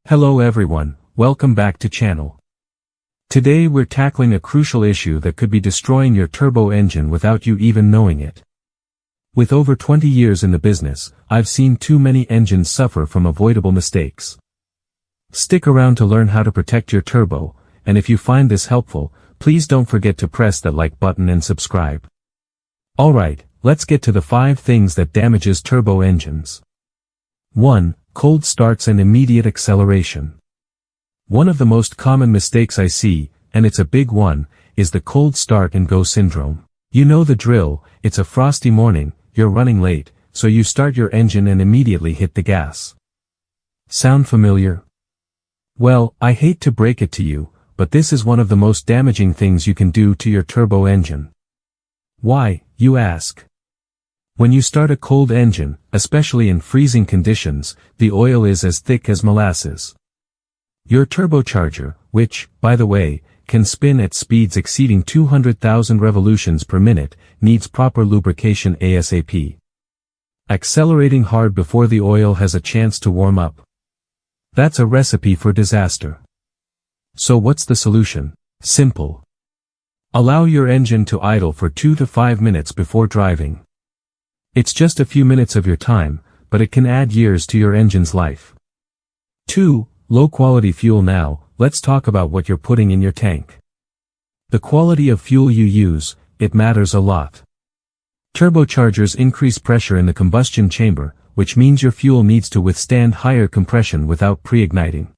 Hello everyone, welcome back to channel. Today we're tackling a crucial issue that could be destroying your turbo engine without you even knowing it. With over 20 years in the business, I've seen too many engines suffer from avoidable mistakes. Stick around to learn how to protect your turbo, and if you find this helpful, please don't forget to press that like button and subscribe. Alright, let's get to the 5 things that damages turbo engines. 1. Cold starts and immediate acceleration. One of the most common mistakes I see, and it's a big one, is the cold start and go syndrome. You know the drill, it's a frosty morning, you're running late, so you start your engine and immediately hit the gas. Sound familiar? Well, I hate to break it to you, but this is one of the most damaging things you can do to your turbo engine. Why, you ask? When you start a cold engine, especially in freezing conditions, the oil is as thick as molasses. Your turbocharger, which, by the way, can spin at speeds exceeding 200,000 revolutions per minute, needs proper lubrication ASAP. Accelerating hard before the oil has a chance to warm up. That's a recipe for disaster. So what's the solution? Simple. Allow your engine to idle for 2 to 5 minutes before driving. It's just a few minutes of your time, but it can add years to your engine's life. 2. Low-quality fuel. Now, let's talk about what you're putting in your tank. The quality of fuel you use, it matters a lot. Turbochargers increase pressure in the combustion chamber, which means your fuel needs to withstand higher compression without pre-igniting.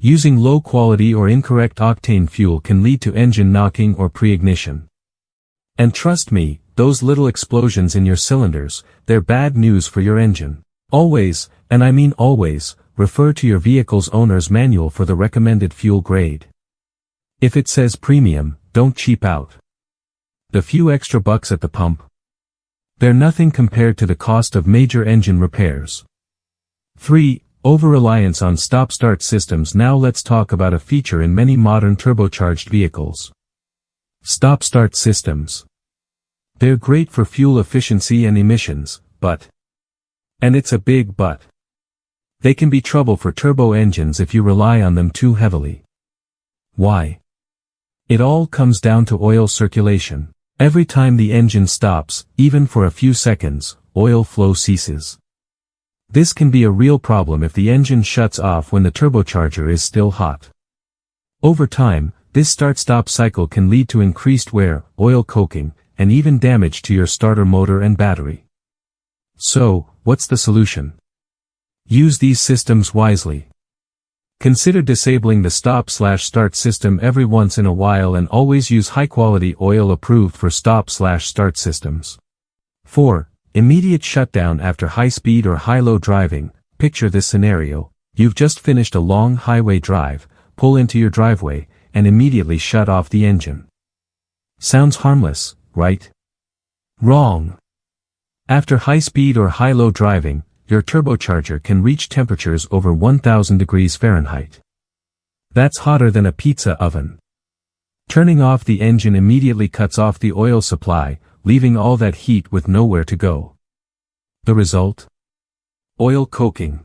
Using low-quality or incorrect octane fuel can lead to engine knocking or pre-ignition. And trust me, those little explosions in your cylinders, they're bad news for your engine. Always, and I mean always, refer to your vehicle's owner's manual for the recommended fuel grade. If it says premium, don't cheap out. The few extra bucks at the pump, they're nothing compared to the cost of major engine repairs. 3. Over-reliance on stop-start systems. Now let's talk about a feature in many modern turbocharged vehicles. Stop-start systems. They're great for fuel efficiency and emissions, and it's a big but. They can be trouble for turbo engines if you rely on them too heavily. Why? It all comes down to oil circulation. Every time the engine stops, even for a few seconds, oil flow ceases. This can be a real problem if the engine shuts off when the turbocharger is still hot. Over time, this start-stop cycle can lead to increased wear, oil coking, and even damage to your starter motor and battery. So, what's the solution? Use these systems wisely. Consider disabling the stop/start system every once in a while and always use high-quality oil approved for stop/start systems. 4. Immediate shutdown after high-speed or high-low driving. Picture this scenario. You've just finished a long highway drive, pull into your driveway, and immediately shut off the engine. Sounds harmless, right? Wrong. After high-speed or high-low driving, your turbocharger can reach temperatures over 1000 degrees Fahrenheit. That's hotter than a pizza oven. Turning off the engine immediately cuts off the oil supply, leaving all that heat with nowhere to go. The result? Oil coking,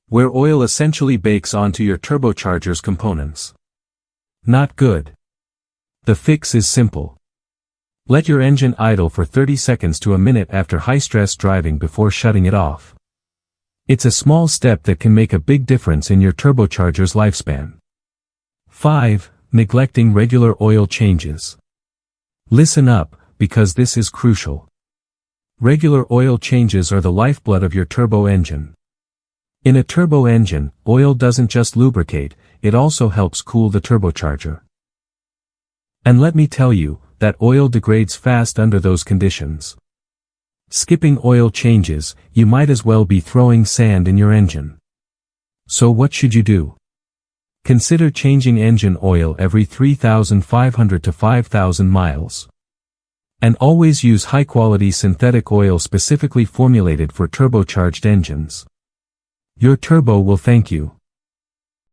where oil essentially bakes onto your turbocharger's components. Not good. The fix is simple. Let your engine idle for 30 seconds to a minute after high-stress driving before shutting it off. It's a small step that can make a big difference in your turbocharger's lifespan. 5. Neglecting regular oil changes. Listen up, because this is crucial. Regular oil changes are the lifeblood of your turbo engine. In a turbo engine, oil doesn't just lubricate, it also helps cool the turbocharger. And let me tell you, that oil degrades fast under those conditions. Skipping oil changes, you might as well be throwing sand in your engine. So what should you do? Consider changing engine oil every 3,500 to 5,000 miles. And always use high-quality synthetic oil specifically formulated for turbocharged engines. Your turbo will thank you.